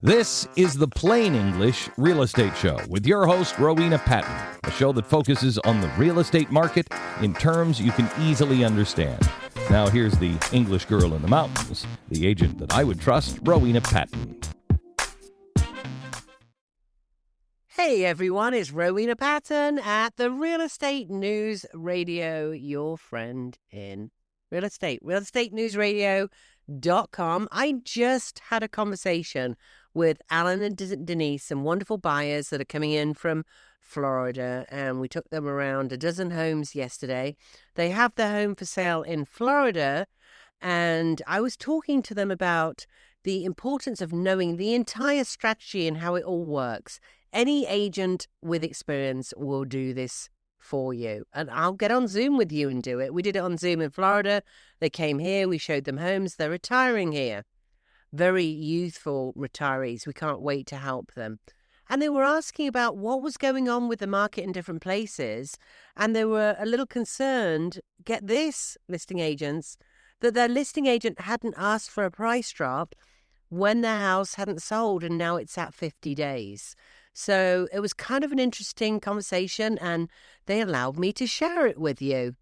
This is the Plain English Real Estate Show with your host, Rowena Patton, a show that focuses on the real estate market in terms you can easily understand. Now here's the English girl in the mountains, the agent that I would trust, Rowena Patton. Hey everyone, it's Rowena Patton at the Real Estate News Radio, your friend in real estate. RealEstateNewsRadio.com. I just had a conversation with Alan and Denise, some wonderful buyers that are coming in from Florida, and we took them around a dozen homes yesterday. They have their home for sale in Florida, and I was talking to them about the importance of knowing the entire strategy and how it all works. Any agent with experience will do this for you. And I'll get on Zoom with you and do it. We did it on Zoom in Florida. They came here. We showed them homes. They're retiring here. Very youthful retirees. We can't wait to help them. And they were asking about what was going on with the market in different places. And they were a little concerned, get this, listing agents, that their listing agent hadn't asked for a price drop when their house hadn't sold, and now it's at 50 days. So it was kind of an interesting conversation, and they allowed me to share it with you.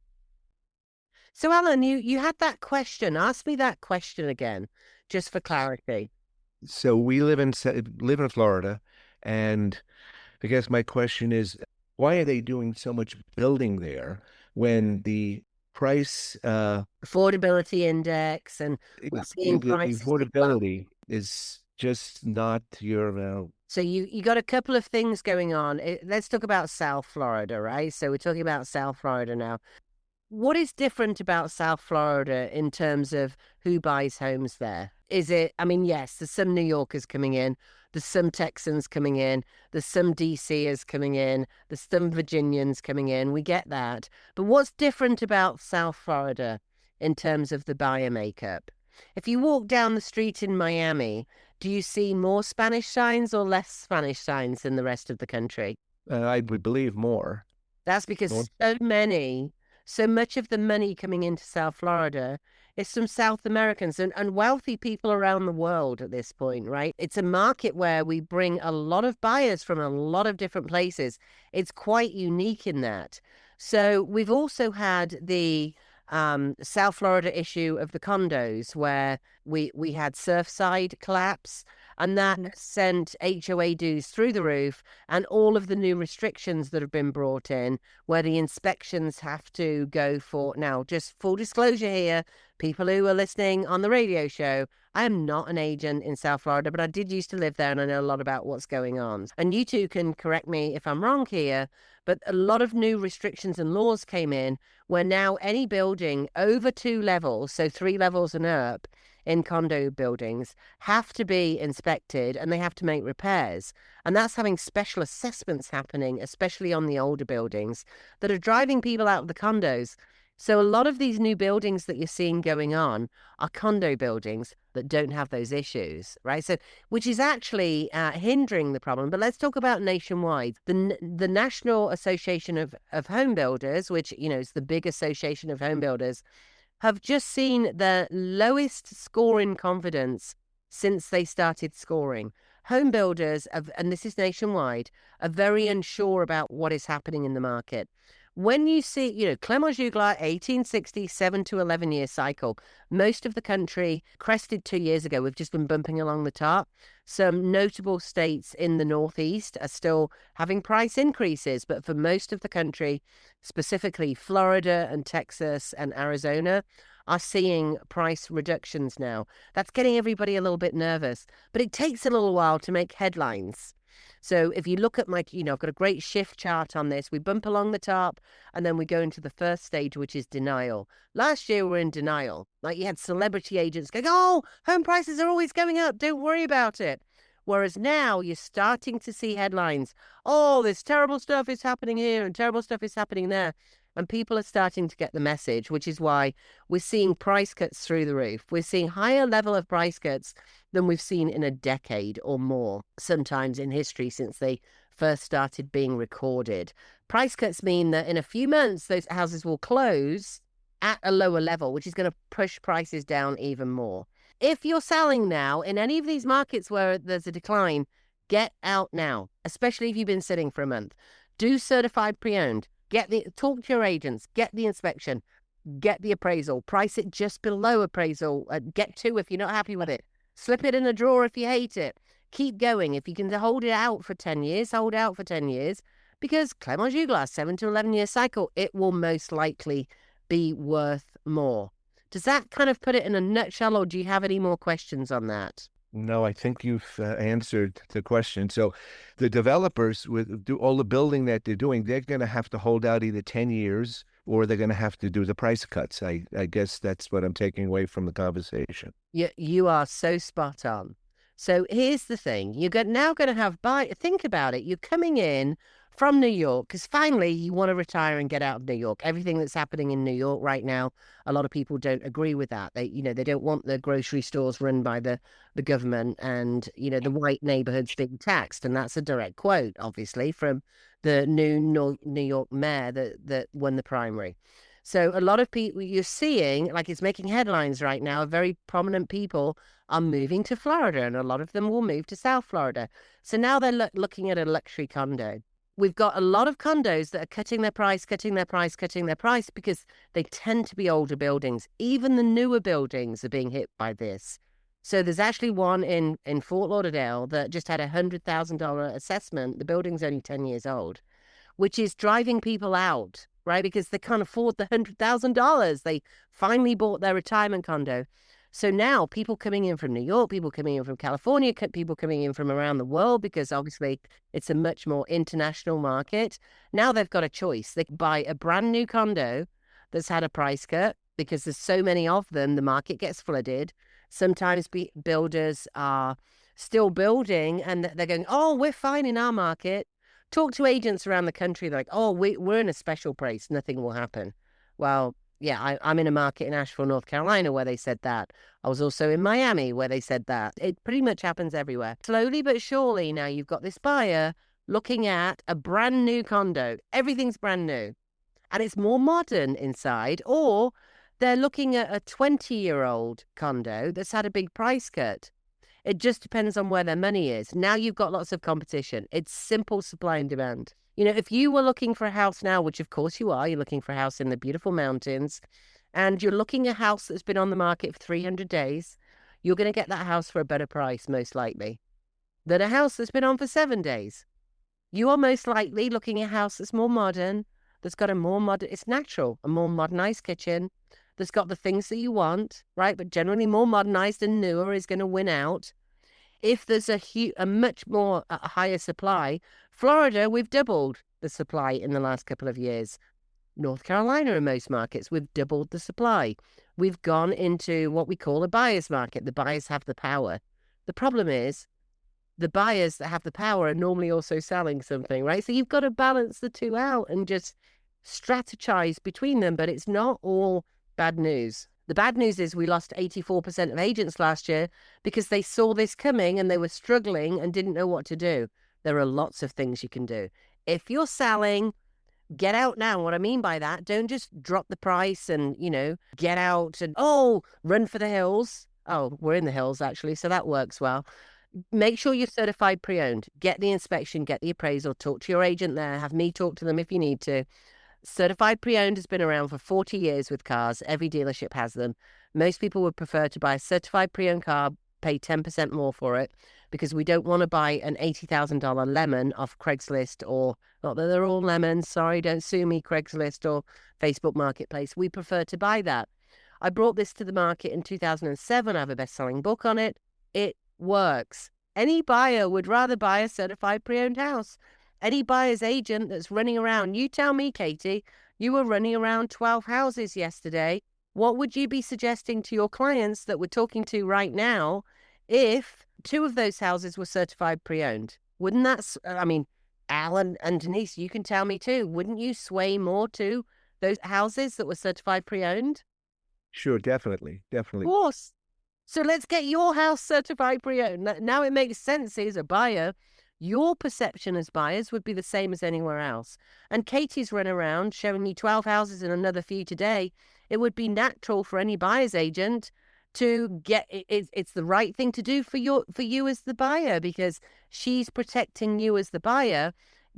So, Alan, you had that question. Ask me that question again, just for clarity. So we live in Florida, and I guess my question is, why are they doing so much building there when the price affordability index and affordability is just not your So you got a couple of things going on. Let's talk about South Florida, right? So we're talking about South Florida now. What is different about South Florida in terms of who buys homes there? Is it, yes, there's some New Yorkers coming in, there's some Texans coming in, there's some DCers coming in, there's some Virginians coming in. We get that. But what's different about South Florida in terms of the buyer makeup? If you walk down the street in Miami, do you see more Spanish signs or less Spanish signs than the rest of the country? I would believe more. That's because so much of the money coming into South Florida is from South Americans and wealthy people around the world at this point, right? It's a market where we bring a lot of buyers from a lot of different places. It's quite unique in that. So we've also had the South Florida issue of the condos where we had Surfside collapse, and that sent HOA dues through the roof, and all of the new restrictions that have been brought in where the inspections have to go for. Now, just full disclosure here, people who are listening on the radio show, I am not an agent in South Florida, but I did used to live there and I know a lot about what's going on. And you two can correct me if I'm wrong here, but a lot of new restrictions and laws came in where now any building over 2 levels, so 3 levels and up in condo buildings, have to be inspected and they have to make repairs. And that's having special assessments happening, especially on the older buildings, that are driving people out of the condos. So a lot of these new buildings that you're seeing going on are condo buildings that don't have those issues, right? So, which is actually hindering the problem. But let's talk about nationwide. The National Association of Home Builders, which, is the big association of home builders, have just seen the lowest score in confidence since they started scoring. Home builders, and this is nationwide, are very unsure about what is happening in the market. When you see, Clement Juglar, 1860, 7 to 11 year cycle, most of the country crested 2 years ago. We've just been bumping along the top. Some notable states in the Northeast are still having price increases, but for most of the country, specifically Florida and Texas and Arizona, are seeing price reductions now. That's getting everybody a little bit nervous, but it takes a little while to make headlines. So if you look at my, I've got a great shift chart on this. We bump along the top and then we go into the first stage, which is denial. Last year we were in denial. Like you had celebrity agents going, oh, home prices are always going up. Don't worry about it. Whereas now you're starting to see headlines. Oh, this terrible stuff is happening here and terrible stuff is happening there. And people are starting to get the message, which is why we're seeing price cuts through the roof. We're seeing higher level of price cuts than we've seen in a decade or more, sometimes in history since they first started being recorded. Price cuts mean that in a few months, those houses will close at a lower level, which is going to push prices down even more. If you're selling now in any of these markets where there's a decline, get out now, especially if you've been sitting for a month. Do certified pre-owned. Talk to your agents, get the inspection, get the appraisal, price it just below appraisal, get two if you're not happy with it. Slip it in a drawer if you hate it. Keep going. If you can hold it out for 10 years, hold out for 10 years, because Clement Juglas, 7 to 11 year cycle, it will most likely be worth more. Does that kind of put it in a nutshell, or do you have any more questions on that? No, I think you've answered the question. So the developers, with all the building that they're doing, they're going to have to hold out either 10 years or they're going to have to do the price cuts. I guess that's what I'm taking away from the conversation. You are so spot on. So here's the thing. You're now going to have think about it. You're coming in from New York because finally you want to retire and get out of New York. Everything that's happening in New York right now, a lot of people don't agree with that. They don't want the grocery stores run by the government and, the white neighborhoods being taxed. And that's a direct quote, obviously, from the new New York mayor that won the primary. So a lot of people you're seeing, like it's making headlines right now, very prominent people are moving to Florida, and a lot of them will move to South Florida. So now they're looking at a luxury condo. We've got a lot of condos that are cutting their price because they tend to be older buildings. Even the newer buildings are being hit by this. So there's actually one in Fort Lauderdale that just had $100,000 assessment. The building's only 10 years old, which is driving people out, right? Because they can't afford the $100,000. They finally bought their retirement condo. So now people coming in from New York, people coming in from California, people coming in from around the world, because obviously it's a much more international market. Now they've got a choice. They can buy a brand new condo that's had a price cut because there's so many of them, the market gets flooded. Sometimes builders are still building and they're going, oh, we're fine in our market. Talk to agents around the country, they're like, oh, we're in a special price, nothing will happen. Well, yeah, I'm in a market in Asheville, North Carolina, where they said that. I was also in Miami, where they said that. It pretty much happens everywhere. Slowly but surely, now you've got this buyer looking at a brand new condo. Everything's brand new. And it's more modern inside. Or they're looking at a 20-year-old condo that's had a big price cut. It just depends on where their money is. Now you've got lots of competition. It's simple supply and demand. If you were looking for a house now, which of course you are, you're looking for a house in the beautiful mountains, and you're looking at a house that's been on the market for 300 days, you're going to get that house for a better price, most likely, than a house that's been on for 7 days. You are most likely looking at a house that's more modern, that's got it's natural, a more modernized kitchen, that's got the things that you want, right? But generally more modernized and newer is going to win out. If there's a much more higher supply, Florida, we've doubled the supply in the last couple of years. North Carolina, in most markets, we've doubled the supply. We've gone into what we call a buyer's market. The buyers have the power. The problem is the buyers that have the power are normally also selling something, right? So you've got to balance the two out and just strategize between them, but it's not all bad news. The bad news is we lost 84% of agents last year because they saw this coming and they were struggling and didn't know what to do. There are lots of things you can do. If you're selling, get out now. What I mean by that, don't just drop the price and, get out and, run for the hills. Oh, we're in the hills, actually, so that works well. Make sure you're certified pre-owned. Get the inspection, get the appraisal, talk to your agent there, have me talk to them if you need to. Certified pre-owned has been around for 40 years with cars. Every dealership has them. Most people would prefer to buy a certified pre-owned car, pay 10% more for it, because we don't want to buy an $80,000 lemon off Craigslist, or not that they're all lemons. Sorry, don't sue me, Craigslist or Facebook Marketplace. We prefer to buy that. I brought this to the market in 2007. I have a best-selling book on it. It works. Any buyer would rather buy a certified pre-owned house. Any buyer's agent that's running around, you tell me, Katie, you were running around 12 houses yesterday. What would you be suggesting to your clients that we're talking to right now if 2 of those houses were certified pre-owned? Wouldn't that, Alan and Denise, you can tell me too, wouldn't you sway more to those houses that were certified pre-owned? Sure, definitely. Of course. So let's get your house certified pre-owned. Now it makes sense as a buyer. Your perception as buyers would be the same as anywhere else. And Katie's run around showing you 12 houses and another few today. It would be natural for any buyer's agent to get it's the right thing to do for you as the buyer, because she's protecting you as the buyer,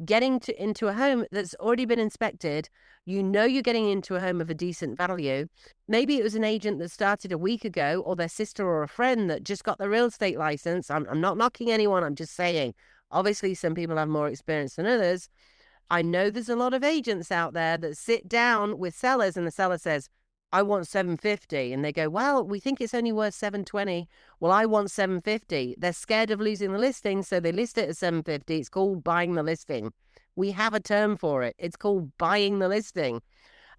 getting into a home that's already been inspected. You're getting into a home of a decent value. Maybe it was an agent that started a week ago, or their sister or a friend that just got the real estate license. I'm not knocking anyone. I'm just saying, obviously some people have more experience than others. I know there's a lot of agents out there that sit down with sellers and the seller says, I want 750. And they go, well, we think it's only worth 720. Well, I want 750. They're scared of losing the listing, so they list it at 750. It's called buying the listing. We have a term for it. It's called buying the listing.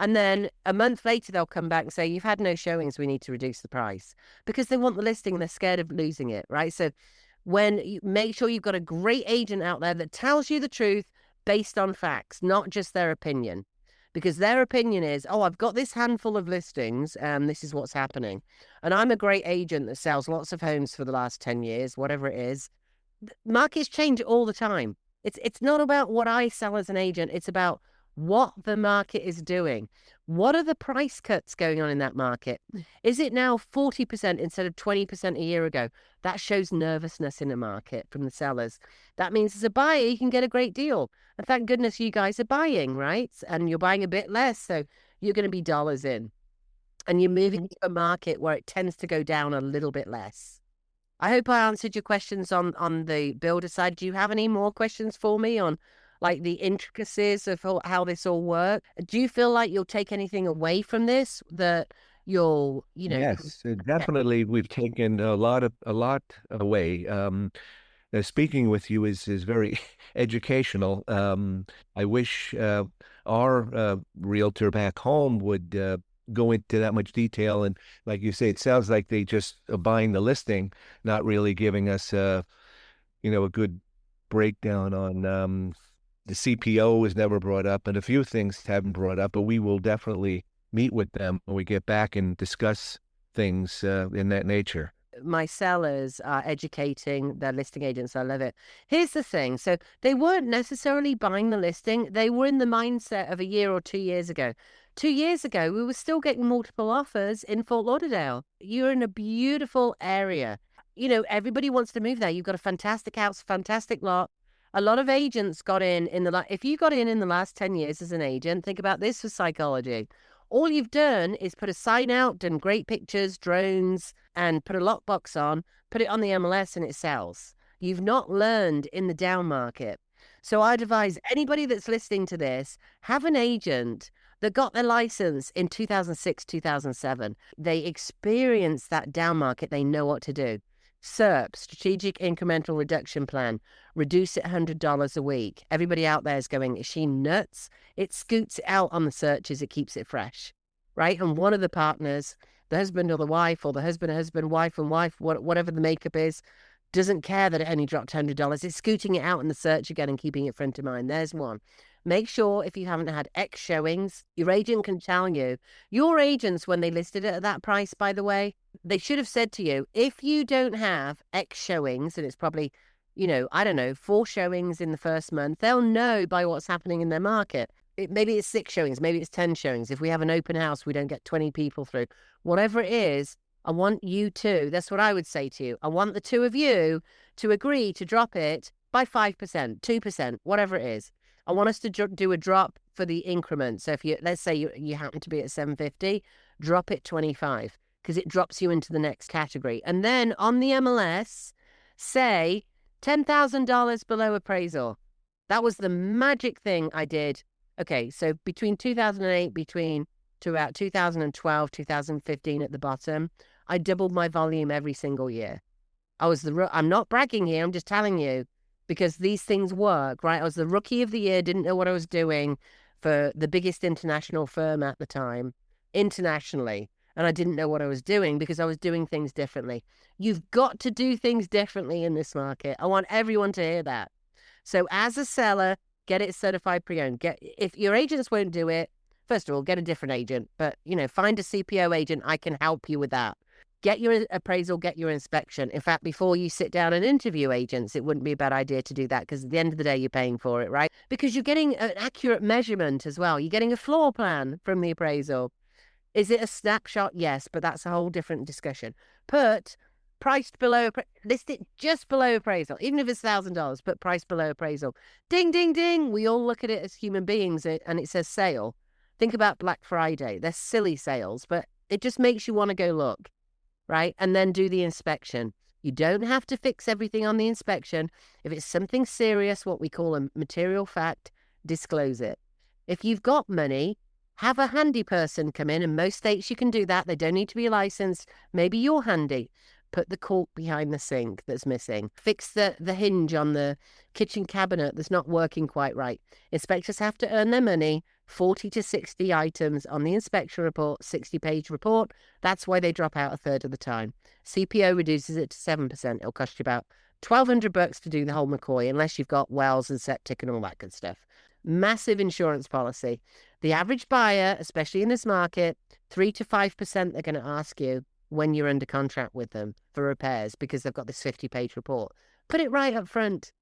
And then a month later, they'll come back and say, you've had no showings. We need to reduce the price, because they want the listing and they're scared of losing it, right? So when you make sure you've got a great agent out there that tells you the truth based on facts, not just their opinion. Because their opinion is, oh, I've got this handful of listings and this is what's happening. And I'm a great agent that sells lots of homes for the last 10 years, whatever it is. Markets change all the time. It's not about what I sell as an agent. It's about what the market is doing. What are the price cuts going on in that market? Is it now 40% instead of 20% a year ago? That shows nervousness in the market from the sellers. That means as a buyer, you can get a great deal. And thank goodness you guys are buying, right? And you're buying a bit less, so you're going to be dollars in. And you're moving to a market where it tends to go down a little bit less. I hope I answered your questions on the builder side. Do you have any more questions for me on like the intricacies of how this all works? Do you feel like you'll take anything away from this that you'll, Yes, definitely. We've taken a lot away. Speaking with you is very educational. I wish our realtor back home would go into that much detail. And like you say, it sounds like they just are buying the listing, not really giving us a good breakdown on the CPO was never brought up, and a few things haven't brought up, but we will definitely meet with them when we get back and discuss things in that nature. My sellers are educating their listing agents. I love it. Here's the thing. So they weren't necessarily buying the listing. They were in the mindset of a year or 2 years ago. 2 years ago, we were still getting multiple offers in Fort Lauderdale. You're in a beautiful area. Everybody wants to move there. You've got a fantastic house, fantastic lot. A lot of agents got in if you got in the last 10 years as an agent, think about this for psychology. All you've done is put a sign out, done great pictures, drones, and put a lockbox on, put it on the MLS, and it sells. You've not learned in the down market. So I'd advise anybody that's listening to this, have an agent that got their license in 2006, 2007. They experienced that down market. They know what to do. SERP, Strategic Incremental Reduction Plan, reduce it $100 a week. Everybody out there is going, is she nuts? It scoots it out on the searches. It keeps it fresh, right? And one of the partners, the husband or the wife, or the husband, wife, whatever the makeup is, doesn't care that it only dropped $100. It's scooting it out in the search again and keeping it front of mind. There's one. Make sure if you haven't had X showings, your agent can tell you. Your agents, when they listed it at that price, by the way, they should have said to you, if you don't have X showings, and it's probably, 4 showings in the first month, they'll know by what's happening in their market. Maybe it's 6 showings, maybe it's 10 showings. If we have an open house, we don't get 20 people through. Whatever it is, I want you to, that's what I would say to you. I want the two of you to agree to drop it by 5%, 2%, whatever it is. I want us to do a drop for the increment. So if let's say you happen to be at 750, drop it 25, because it drops you into the next category. And then on the MLS, say $10,000 below appraisal. That was the magic thing I did. Okay, so between 2008, to about 2012, 2015 at the bottom, I doubled my volume every single year. I'm not bragging here. I'm just telling you, because these things work, right? I was the rookie of the year, didn't know what I was doing for the biggest international firm at the time, internationally. And I didn't know what I was doing because I was doing things differently. You've got to do things differently in this market. I want everyone to hear that. So as a seller, get it certified pre-owned. If your agents won't do it, first of all, get a different agent. But, find a CPO agent. I can help you with that. Get your appraisal, get your inspection. In fact, before you sit down and interview agents, it wouldn't be a bad idea to do that, because at the end of the day, you're paying for it, right? Because you're getting an accurate measurement as well. You're getting a floor plan from the appraisal. Is it a snapshot? Yes, but that's a whole different discussion. Put priced below, list it just below appraisal, even if it's $1,000, but priced below appraisal. Ding, ding, ding. We all look at it as human beings and it says sale. Think about Black Friday. They're silly sales, but it just makes you want to go look, right? And then do the inspection. You don't have to fix everything on the inspection. If it's something serious, what we call a material fact, disclose it. If you've got money, have a handy person come in. In most states, you can do that. They don't need to be licensed. Maybe you're handy. Put the cork behind the sink that's missing. Fix the hinge on the kitchen cabinet that's not working quite right. Inspectors have to earn their money. 40 to 60 items on the inspection report, 60-page report. That's why they drop out a third of the time. CPO reduces it to 7%. It'll cost you about $1,200 to do the whole McCoy, unless you've got wells and septic and all that good stuff. Massive insurance policy. The average buyer, especially in this market, 3 to 5% they're going to ask you when you're under contract with them for repairs because they've got this 50-page report. Put it right up front.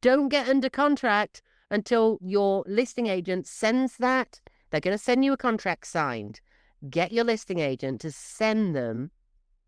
Don't get under contract until your listing agent sends that. They're going to send you a contract signed. Get your listing agent to send them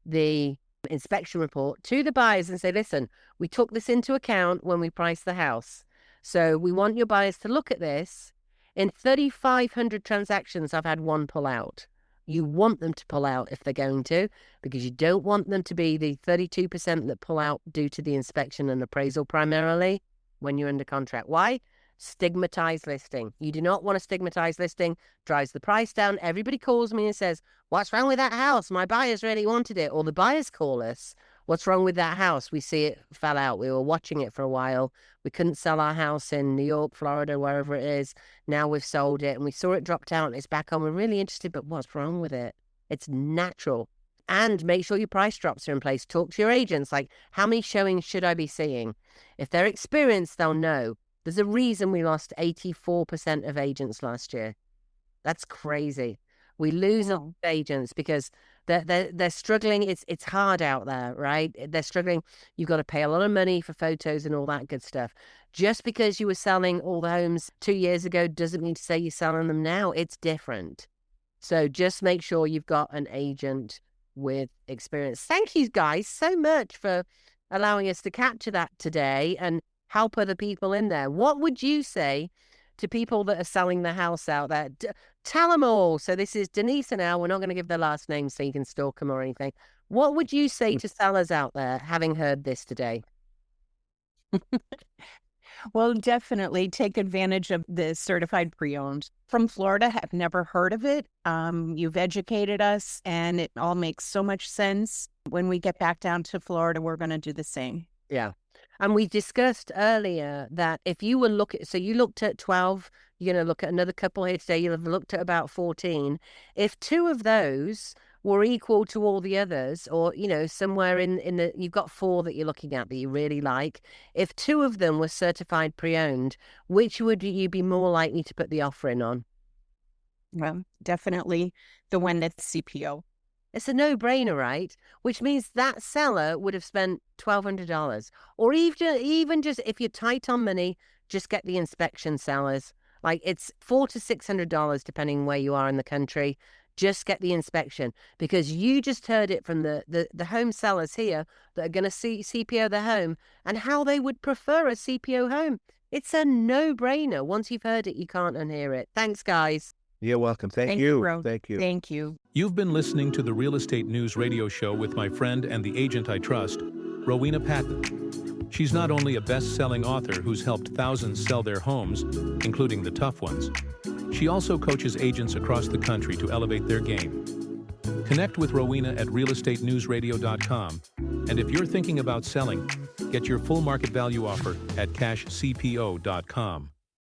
the inspection report to the buyers and say, listen, we took this into account when we priced the house. So we want your buyers to look at this. In 3,500 transactions, I've had one pull out. You want them to pull out if they're going to, because you don't want them to be the 32% that pull out due to the inspection and appraisal primarily when you're under contract. Why? Stigmatized listing. You do not want a stigmatized listing. Drives the price down. Everybody calls me and says, what's wrong with that house? My buyers really wanted it. Or the buyers call us. What's wrong with that house? We see it fell out. We were watching it for a while. We couldn't sell our house in New York, Florida, wherever it is. Now we've sold it and we saw it drop down. It's back on. We're really interested, but what's wrong with it? It's natural. And make sure your price drops are in place. Talk to your agents. Like, how many showings should I be seeing? If they're experienced, they'll know. There's a reason we lost 84% of agents last year. That's crazy. We lose agents because they're struggling. It's hard out there, right? They're struggling. You've got to pay a lot of money for photos and all that good stuff. Just because you were selling all the homes 2 years ago doesn't mean to say you're selling them now. It's different. So just make sure you've got an agent with experience. Thank you guys so much for allowing us to capture that today and help other people in there. What would you say to people that are selling the house out there? Tell them all. So this is Denise and Al. We're not going to give their last names so you can stalk them or anything. What would you say to sellers out there having heard this today? Well, definitely take advantage of the certified pre-owned. From Florida, have never heard of it. You've educated us and it all makes so much sense. When we get back down to Florida, we're going to do the same. Yeah. And we discussed earlier that if you were so you looked at 12, you're going to look at another couple here today, you'll have looked at about 14. If 2 of those were equal to all the others, or, somewhere in the, you've got 4 that you're looking at that you really like. If 2 of them were certified pre-owned, which would you be more likely to put the offer in on? Well, definitely the one that's CPO. It's a no-brainer, right? Which means that seller would have spent $1,200. Or even just, if you're tight on money, just get the inspection, sellers. Like, it's $400 to $600, depending where you are in the country. Just get the inspection, because you just heard it from the home sellers here that are going to CPO their home and how they would prefer a CPO home. It's a no-brainer. Once you've heard it, you can't unhear it. Thanks, guys. You're welcome. Thank you. you. Thank you. Thank you. You've been listening to the Real Estate News radio show with my friend and the agent I trust, Rowena Patton. She's not only a best-selling author who's helped thousands sell their homes, including the tough ones, she also coaches agents across the country to elevate their game. Connect with Rowena at realestatenewsradio.com. And if you're thinking about selling, get your full market value offer at cashcpo.com.